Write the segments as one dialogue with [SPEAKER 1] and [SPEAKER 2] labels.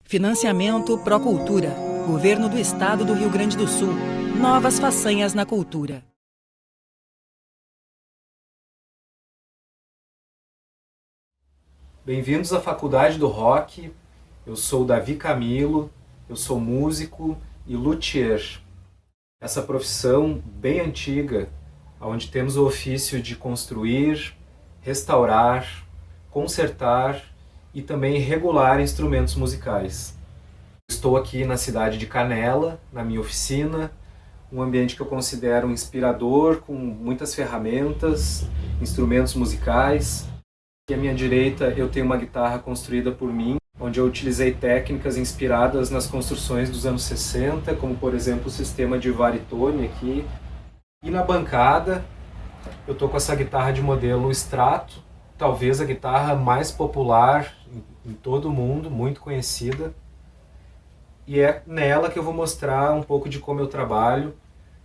[SPEAKER 1] Financiamento Procultura. Governo do Estado do Rio Grande do Sul. Novas façanhas na cultura.
[SPEAKER 2] Bem-vindos à Faculdade do Rock. Eu sou o Davi Camilo, eu sou músico e luthier. Essa profissão bem antiga, onde temos o ofício de construir, restaurar, consertar e também regular instrumentos musicais. Estou aqui na cidade de Canela, na minha oficina, um ambiente que eu considero inspirador, com muitas ferramentas, instrumentos musicais. Aqui à minha direita eu tenho uma guitarra construída por mim, onde eu utilizei técnicas inspiradas nas construções dos anos 60, como por exemplo o sistema de varitone aqui. E na bancada eu estou com essa guitarra de modelo Strato, talvez a guitarra mais popular em todo o mundo, muito conhecida. E é nela que eu vou mostrar um pouco de como eu trabalho,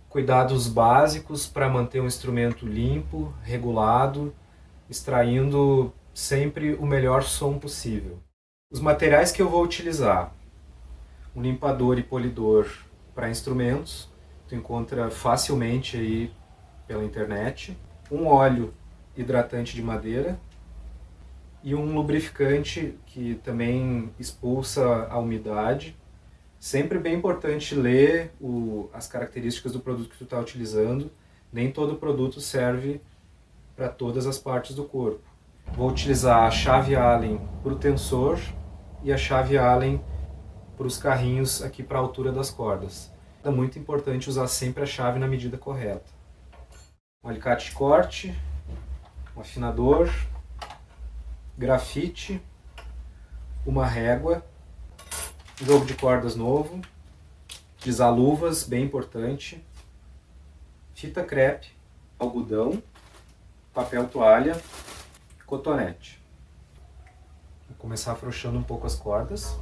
[SPEAKER 2] cuidados básicos para manter um instrumento limpo, regulado, extraindo sempre o melhor som possível. Os materiais que eu vou utilizar: um limpador e polidor para instrumentos, tu encontra facilmente aí pela internet, um óleo hidratante de madeira e um lubrificante que também expulsa a umidade. Sempre bem importante ler as características do produto que tu está utilizando. Nem todo produto serve para todas as partes do corpo. Vou utilizar a chave Allen para o tensor e a chave Allen para os carrinhos aqui para a altura das cordas. É muito importante usar sempre a chave na medida correta. Um alicate de corte, um afinador, grafite, uma régua, um jogo de cordas novo, utilizar luvas, bem importante, fita crepe, algodão, papel toalha, cotonete. Vou começar afrouxando um pouco as cordas.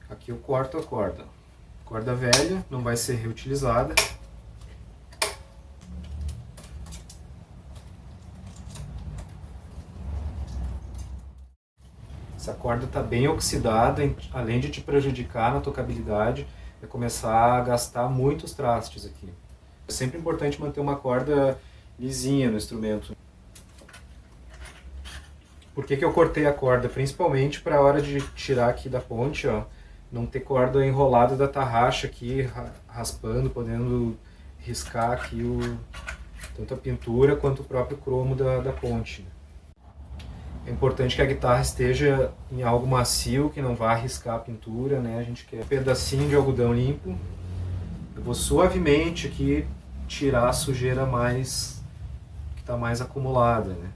[SPEAKER 2] Aqui eu corto a corda. Corda velha, não vai ser reutilizada. Essa corda está bem oxidada, além de te prejudicar na tocabilidade, vai começar a gastar muitos trastes aqui. É sempre importante manter uma corda lisinha no instrumento. Por que eu cortei a corda? Principalmente para a hora de tirar aqui da ponte, ó, não ter corda enrolada da tarraxa aqui, raspando, podendo riscar aqui tanto a pintura quanto o próprio cromo da ponte. É importante que a guitarra esteja em algo macio, que não vá arriscar a pintura, né? A gente quer um pedacinho de algodão limpo. Eu vou suavemente aqui tirar a sujeira que está mais acumulada, né?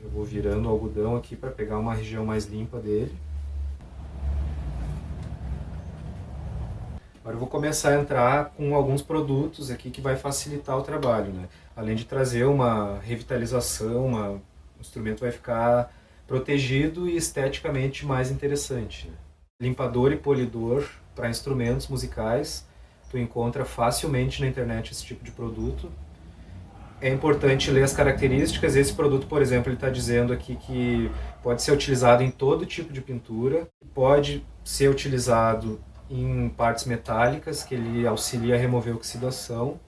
[SPEAKER 2] Eu vou virando o algodão aqui para pegar uma região mais limpa dele. Agora eu vou começar a entrar com alguns produtos aqui que vai facilitar o trabalho, né? Além de trazer uma revitalização, o instrumento vai ficar protegido e esteticamente mais interessante, né? Limpador e polidor para instrumentos musicais. Tu encontra facilmente na internet esse tipo de produto. É importante ler as características. Esse produto, por exemplo, ele está dizendo aqui que pode ser utilizado em todo tipo de pintura, pode ser utilizado em partes metálicas, que ele auxilia a remover a oxidação,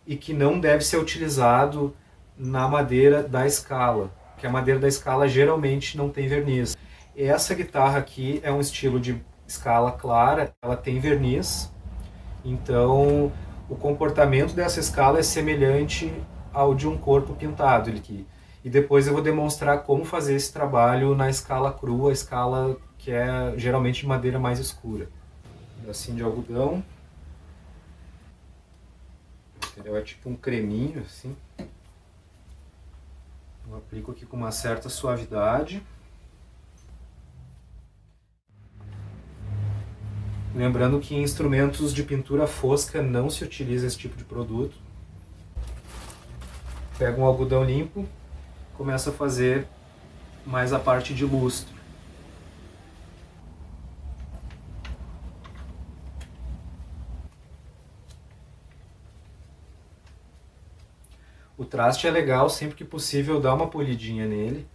[SPEAKER 2] e que não deve ser utilizado na madeira da escala, que a madeira da escala geralmente não tem verniz. Essa guitarra aqui é um estilo de escala clara, ela tem verniz, então o comportamento dessa escala é semelhante ao de um corpo pintado aqui. E depois eu vou demonstrar como fazer esse trabalho na escala crua, a escala que é geralmente de madeira mais escura. Um pedacinho de algodão. É tipo um creminho assim. Eu aplico aqui com uma certa suavidade. Lembrando que em instrumentos de pintura fosca não se utiliza esse tipo de produto. Pego um algodão limpo, começo a fazer mais a parte de lustro. O traste é legal, sempre que possível, dar uma polidinha nele.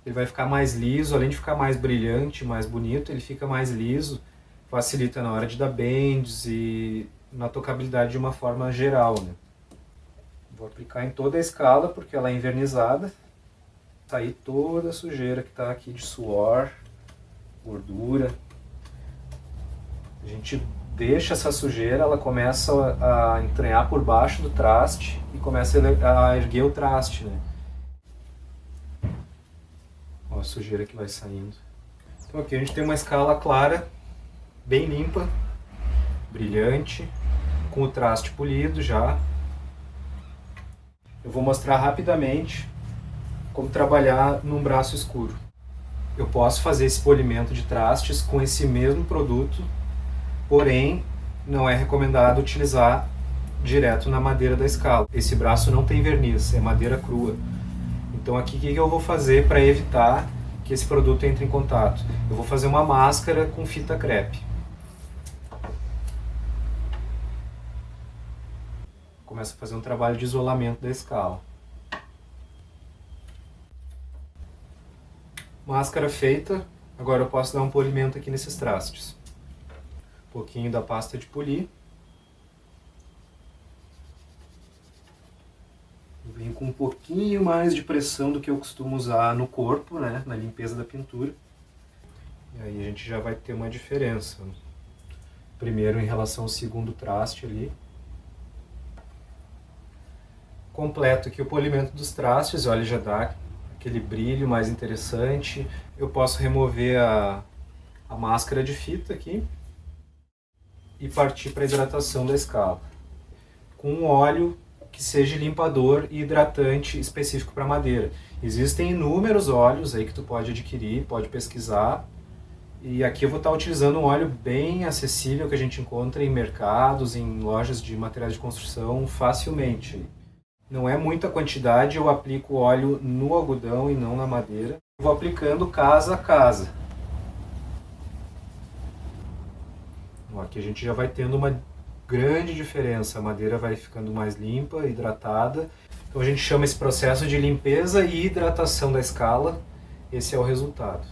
[SPEAKER 2] Ele vai ficar mais liso, além de ficar mais brilhante, mais bonito, ele fica mais liso, facilita na hora de dar bends e na tocabilidade de uma forma geral, né? Vou aplicar em toda a escala porque ela é envernizada. Sair toda a sujeira que está aqui de suor, gordura. A gente deixa essa sujeira, ela começa a entranhar por baixo do traste e começa a erguer o traste, né? Ó a sujeira que vai saindo. Então aqui a gente tem uma escala clara, bem limpa, brilhante, com o traste polido já. Eu vou mostrar rapidamente como trabalhar num braço escuro. Eu posso fazer esse polimento de trastes com esse mesmo produto, porém não é recomendado utilizar direto na madeira da escala. Esse braço não tem verniz, é madeira crua. Então aqui o que eu vou fazer para evitar que esse produto entre em contato? Eu vou fazer uma máscara com fita crepe. Começo a fazer um trabalho de isolamento da escala. Máscara feita, agora eu posso dar um polimento aqui nesses trastes. Um pouquinho da pasta de polir. Eu venho com um pouquinho mais de pressão do que eu costumo usar no corpo, né, na limpeza da pintura. E aí a gente já vai ter uma diferença. Primeiro em relação ao segundo traste ali. Completo aqui o polimento dos trastes, olha, já dá aquele brilho mais interessante. Eu posso remover a máscara de fita aqui e partir para a hidratação da escala. Com um óleo que seja limpador e hidratante específico para madeira. Existem inúmeros óleos aí que tu pode adquirir, pode pesquisar. E aqui eu vou estar utilizando um óleo bem acessível que a gente encontra em mercados, em lojas de materiais de construção facilmente. Não é muita quantidade, eu aplico óleo no algodão e não na madeira. Vou aplicando casa a casa. Aqui a gente já vai tendo uma grande diferença, a madeira vai ficando mais limpa, hidratada. Então a gente chama esse processo de limpeza e hidratação da escala. Esse é o resultado.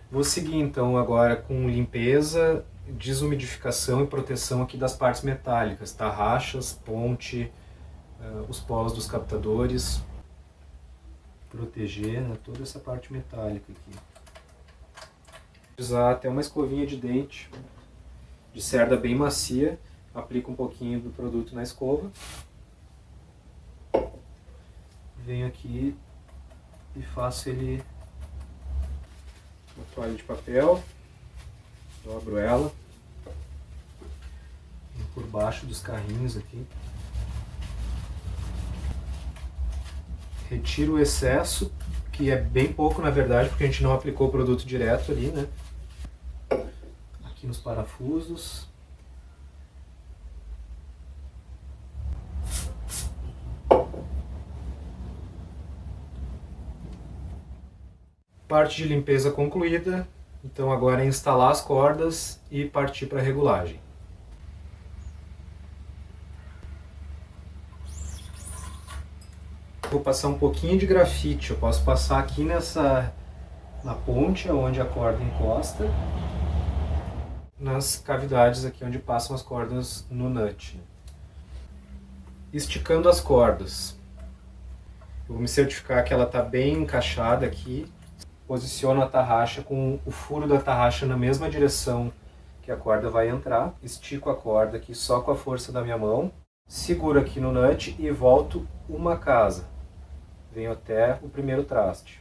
[SPEAKER 2] Vou seguir então agora com limpeza, desumidificação e proteção aqui das partes metálicas, tarraxas, ponte, os polos dos captadores, proteger, né, toda essa parte metálica aqui. Vou usar até uma escovinha de dente de cerda bem macia, aplico um pouquinho do produto na escova, venho aqui e faço ele uma toalha de papel, dobro ela, venho por baixo dos carrinhos aqui. Retiro o excesso, que é bem pouco na verdade, porque a gente não aplicou o produto direto ali, né? Aqui nos parafusos. Parte de limpeza concluída, então agora é instalar as cordas e partir para a regulagem. Vou passar um pouquinho de grafite, eu posso passar aqui na ponte onde a corda encosta, nas cavidades aqui onde passam as cordas no nut. Esticando as cordas. Eu vou me certificar que ela está bem encaixada aqui. Posiciono a tarraxa com o furo da tarraxa na mesma direção que a corda vai entrar. Estico a corda aqui só com a força da minha mão. Seguro aqui no nut e volto uma casa. Venho até o primeiro traste.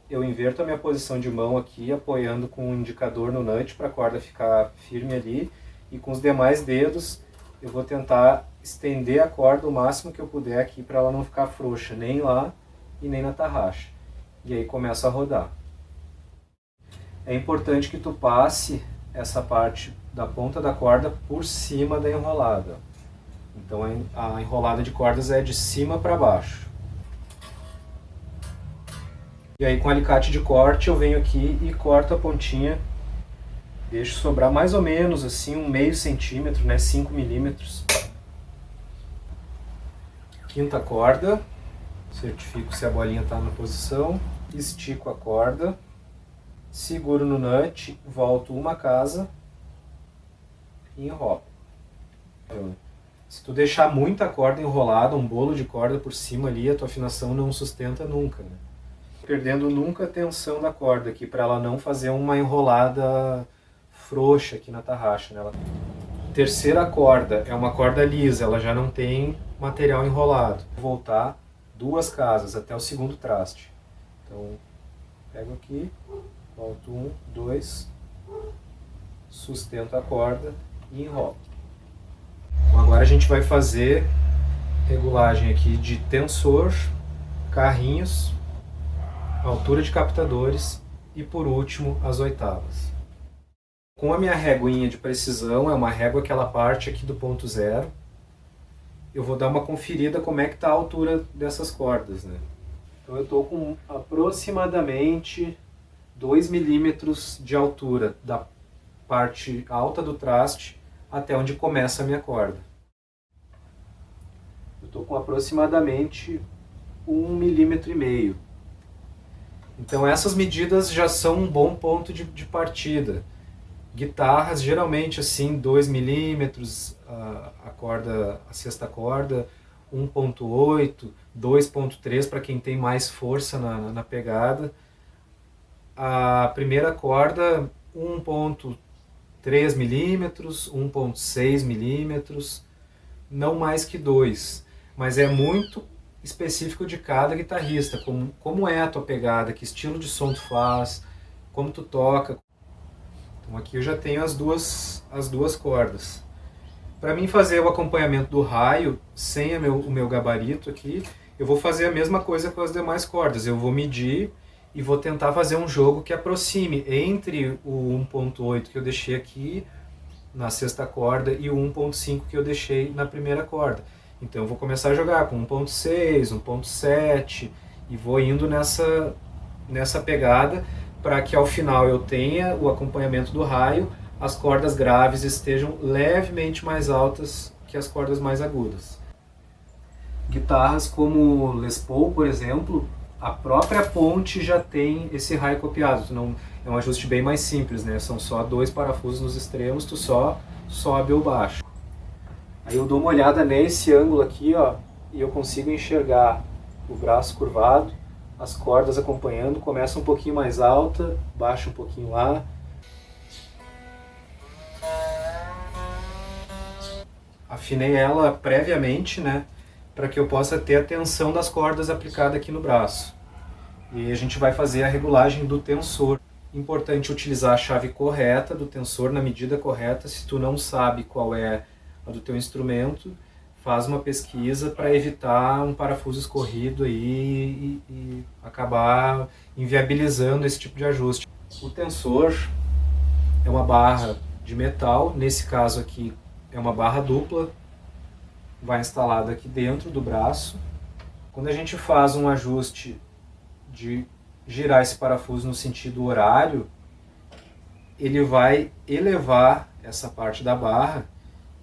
[SPEAKER 2] Eu inverto a minha posição de mão aqui, apoiando com o indicador no nut para a corda ficar firme ali. E com os demais dedos eu vou tentar estender a corda o máximo que eu puder aqui para ela não ficar frouxa, nem lá e nem na tarraxa. E aí começo a rodar. É importante que tu passe essa parte da ponta da corda por cima da enrolada. Então a enrolada de cordas é de cima para baixo. E aí com alicate de corte eu venho aqui e corto a pontinha. Deixo sobrar mais ou menos assim um meio centímetro, né, 5 milímetros. Quinta corda, certifico se a bolinha está na posição, estico a corda, seguro no nut, volto uma casa e enrolo. Se tu deixar muita corda enrolada, um bolo de corda por cima ali, a tua afinação não sustenta nunca, né? Perdendo nunca a tensão da corda aqui, para ela não fazer uma enrolada frouxa aqui na tarraxa, né? Terceira corda é uma corda lisa, ela já não tem material enrolado. Vou voltar 2 casas até o segundo traste. Então, pego aqui, volto 1, 2, sustento a corda e enrolo. Então, agora a gente vai fazer regulagem aqui de tensor, carrinhos, altura de captadores e, por último, as oitavas. Com a minha réguinha de precisão, é uma régua aquela parte aqui do ponto zero, eu vou dar uma conferida como é que está a altura dessas cordas, né? Então eu estou com aproximadamente 2 milímetros de altura da parte alta do traste até onde começa a minha corda. Eu estou com aproximadamente 1,5 milímetros. Então essas medidas já são um bom ponto de partida. Guitarras, geralmente assim, 2 milímetros, a sexta corda, 1,8, 2,3 para quem tem mais força na pegada. A primeira corda, 1,3 milímetros, 1,6 milímetros, não mais que 2. Mas é muito específico de cada guitarrista, como é a tua pegada, que estilo de som tu faz, como tu toca. Então aqui eu já tenho as duas cordas. Para mim fazer o acompanhamento do raio, sem o meu gabarito aqui, eu vou fazer a mesma coisa com as demais cordas. Eu vou medir e vou tentar fazer um jogo que aproxime entre o 1,8 que eu deixei aqui na sexta corda e o 1,5 que eu deixei na primeira corda. Então eu vou começar a jogar com 1,6, 1,7 e vou indo nessa pegada, para que ao final eu tenha o acompanhamento do raio, as cordas graves estejam levemente mais altas que as cordas mais agudas. Guitarras como Les Paul, por exemplo, a própria ponte já tem esse raio copiado. Não, é um ajuste bem mais simples, né? São só 2 parafusos nos extremos, tu só sobe ou baixa. Aí eu dou uma olhada nesse ângulo aqui, ó, e eu consigo enxergar o braço curvado, as cordas acompanhando, começa um pouquinho mais alta, baixa um pouquinho lá. Afinei ela previamente, né, para que eu possa ter a tensão das cordas aplicada aqui no braço. E a gente vai fazer a regulagem do tensor. Importante utilizar a chave correta do tensor na medida correta. Se tu não sabe qual é a do teu instrumento, faz uma pesquisa para evitar um parafuso escorrido aí e acabar inviabilizando esse tipo de ajuste. O tensor é uma barra de metal, nesse caso aqui é uma barra dupla, vai instalada aqui dentro do braço. Quando a gente faz um ajuste de girar esse parafuso no sentido horário, ele vai elevar essa parte da barra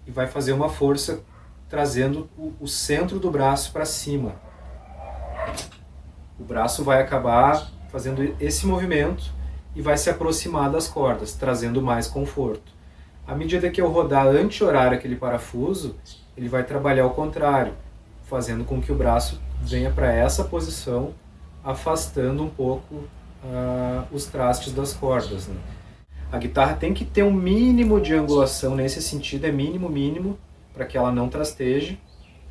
[SPEAKER 2] e vai fazer uma força trazendo o centro do braço para cima. O braço vai acabar fazendo esse movimento e vai se aproximar das cordas, trazendo mais conforto. À medida que eu rodar anti-horário aquele parafuso, ele vai trabalhar ao contrário, fazendo com que o braço venha para essa posição, afastando um pouco os trastes das cordas, né? A guitarra tem que ter um mínimo de angulação nesse sentido, é mínimo, para que ela não trasteje.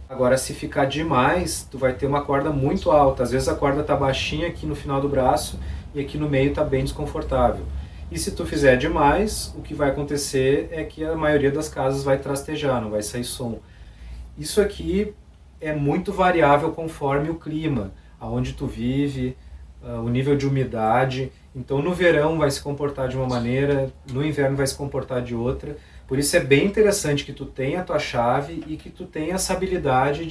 [SPEAKER 2] Agora, se ficar demais, tu vai ter uma corda muito alta. Às vezes a corda está baixinha aqui no final do braço e aqui no meio está bem desconfortável. E se tu fizer demais, o que vai acontecer é que a maioria das casas vai trastejar, não vai sair som. Isso aqui é muito variável conforme o clima, aonde tu vive, o nível de umidade. Então no verão vai se comportar de uma maneira, no inverno vai se comportar de outra. Por isso é bem interessante que tu tenha a tua chave e que tu tenha essa habilidade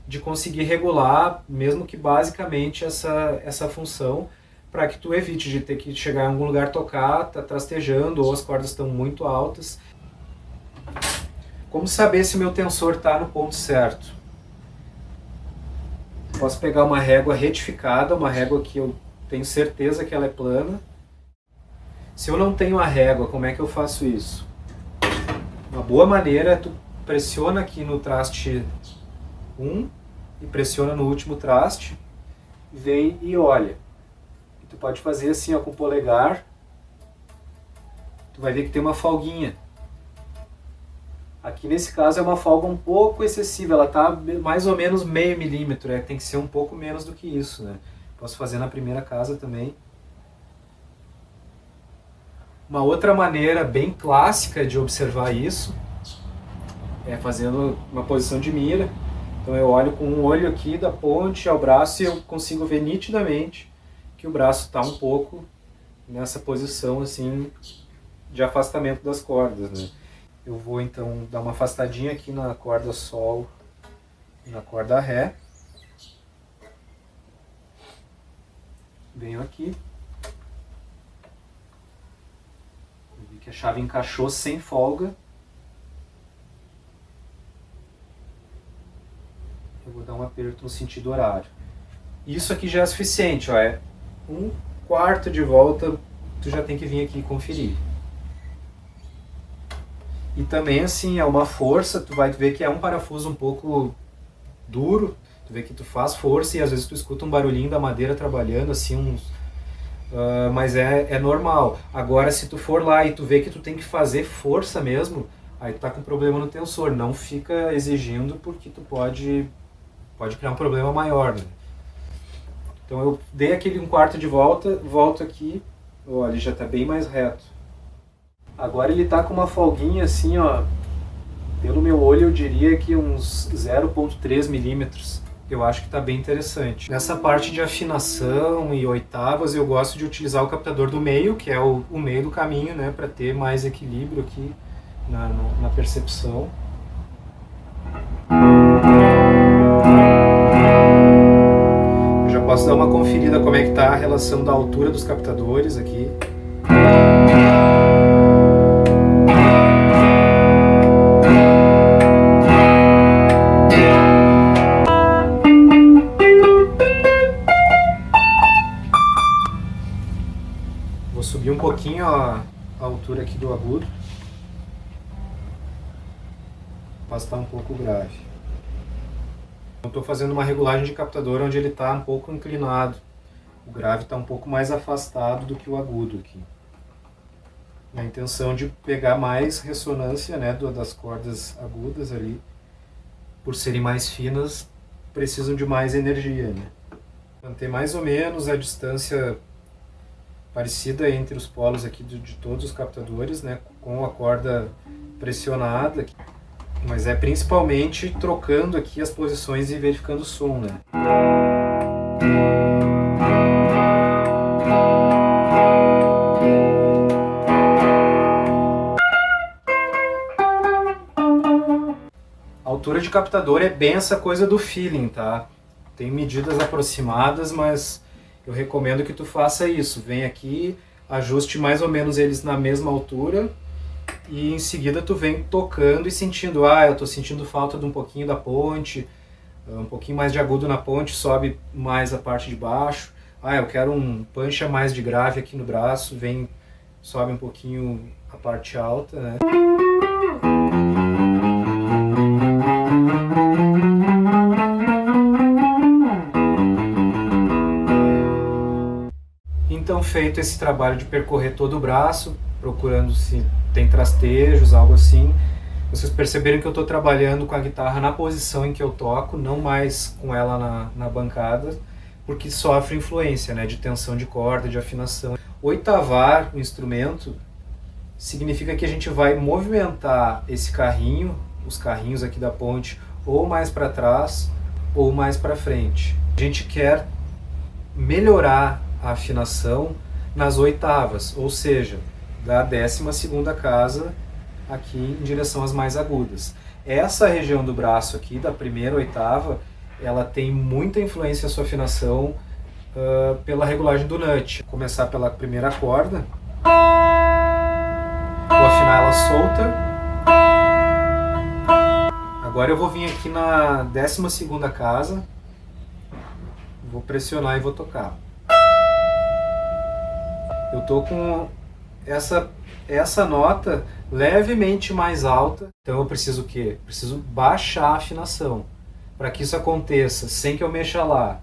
[SPEAKER 2] de conseguir regular, mesmo que basicamente essa função, para que tu evite de ter que chegar em algum lugar tocar, tá trastejando ou as cordas estão muito altas. Como saber se meu tensor está no ponto certo? Posso pegar uma régua retificada, uma régua que eu tenho certeza que ela é plana. Se eu não tenho a régua, como é que eu faço isso? Uma boa maneira é tu pressiona aqui no traste 1 e pressiona no último traste, vem e olha. E tu pode fazer assim, ó, com o polegar. Tu vai ver que tem uma folguinha. Aqui nesse caso é uma folga um pouco excessiva, ela está mais ou menos meio milímetro, tem que ser um pouco menos do que isso, né? Posso fazer na primeira casa também. Uma outra maneira bem clássica de observar isso é fazendo uma posição de mira. Então eu olho com um olho aqui da ponte ao braço e eu consigo ver nitidamente que o braço está um pouco nessa posição assim de afastamento das cordas, né? Eu vou então dar uma afastadinha aqui na corda Sol e na corda Ré. Venho aqui. Eu vi que a chave encaixou sem folga. Eu vou dar um aperto no sentido horário. Isso aqui já é suficiente, ó, é 1/4 de volta, tu já tem que vir aqui conferir. E também assim, é uma força, tu vai ver que é um parafuso um pouco duro, tu vê que tu faz força e às vezes tu escuta um barulhinho da madeira trabalhando, assim, mas é normal. Agora se tu for lá e tu vê que tu tem que fazer força mesmo, aí tu tá com problema no tensor, não fica exigindo porque tu pode criar um problema maior, né? Então eu dei aquele 1/4 de volta, volto aqui, olha, ele já tá bem mais reto. Agora ele tá com uma folguinha assim, ó, pelo meu olho eu diria que uns 0,3 milímetros. Eu acho que tá bem interessante. Nessa parte de afinação e oitavas eu gosto de utilizar o captador do meio, que é o meio do caminho, né, para ter mais equilíbrio aqui na percepção. Eu já posso dar uma conferida como é que tá a relação da altura dos captadores aqui. Vou subir um pouquinho a altura aqui do agudo. Para estar um pouco grave. Eu estou fazendo uma regulagem de captador onde ele está um pouco inclinado. O grave está um pouco mais afastado do que o agudo aqui. Na intenção de pegar mais ressonância, né, das cordas agudas ali. Por serem mais finas, precisam de mais energia, né? Manter mais ou menos a distância parecida entre os polos aqui de todos os captadores, né, com a corda pressionada, mas é principalmente trocando aqui as posições e verificando o som, né. A altura de captador é bem essa coisa do feeling, tá? Tem medidas aproximadas, mas eu recomendo que tu faça isso. Vem aqui, ajuste mais ou menos eles na mesma altura e em seguida tu vem tocando e sentindo, eu tô sentindo falta de um pouquinho da ponte, um pouquinho mais de agudo na ponte, sobe mais a parte de baixo. Eu quero um pancha mais de grave aqui no braço, vem, sobe um pouquinho a parte alta, né? Então, feito esse trabalho de percorrer todo o braço, procurando se tem trastejos, algo assim, vocês perceberam que eu estou trabalhando com a guitarra na posição em que eu toco, não mais com ela na bancada, porque sofre influência, né, de tensão de corda, de afinação. Oitavar o instrumento significa que a gente vai movimentar esse carrinho, os carrinhos aqui da ponte, ou mais para trás ou mais para frente. A gente quer melhorar a afinação nas oitavas, ou seja, da 12ª casa aqui em direção às mais agudas. Essa região do braço aqui, da primeira oitava, ela tem muita influência na sua afinação pela regulagem do nut. Vou começar pela primeira corda, vou afinar ela solta. Agora eu vou vir aqui na 12ª casa, vou pressionar e vou tocar. Eu tô com essa nota levemente mais alta, então eu preciso o quê? Preciso baixar a afinação. Para que isso aconteça sem que eu mexa lá,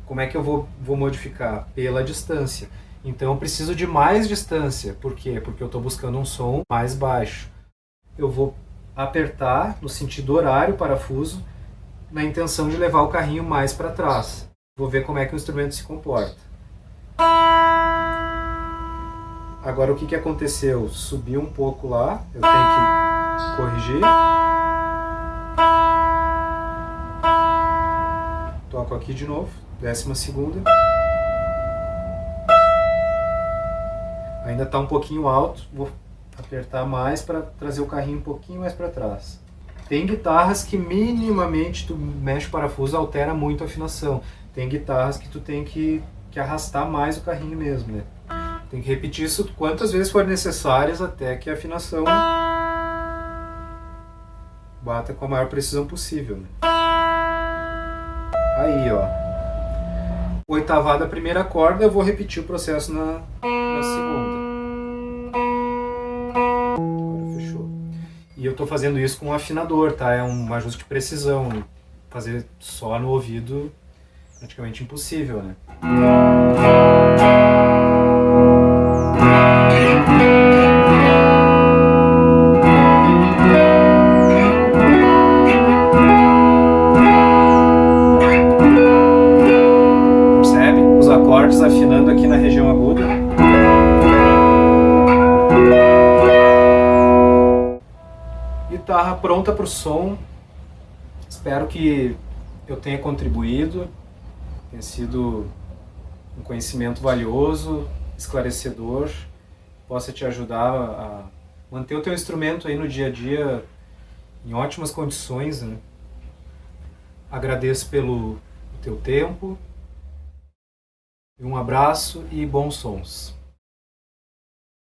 [SPEAKER 2] como é que eu vou modificar? Pela distância. Então eu preciso de mais distância. Por quê? Porque eu estou buscando um som mais baixo. Eu vou apertar no sentido horário o parafuso, na intenção de levar o carrinho mais para trás. Vou ver como é que o instrumento se comporta. Agora o que aconteceu? Subiu um pouco lá, eu tenho que corrigir. Toco aqui de novo, 12ª. Ainda está um pouquinho alto, vou apertar mais para trazer o carrinho um pouquinho mais para trás. Tem guitarras que minimamente tu mexe o parafuso, altera muito a afinação. Tem guitarras que tu tem que arrastar mais o carrinho mesmo, né? Tem que repetir isso quantas vezes for necessárias até que a afinação bata com a maior precisão possível, né? Aí, ó. Oitavada a primeira corda, eu vou repetir o processo na segunda. Agora fechou. E eu tô fazendo isso com um afinador, tá? É um ajuste de precisão. Fazer só no ouvido é praticamente impossível, né? Afinando aqui na região aguda. Guitarra pronta para o som. Espero que eu tenha contribuído, tenha sido um conhecimento valioso, esclarecedor, possa te ajudar a manter o teu instrumento aí no dia a dia em ótimas condições, né? Agradeço pelo teu tempo. Um abraço e bons sons.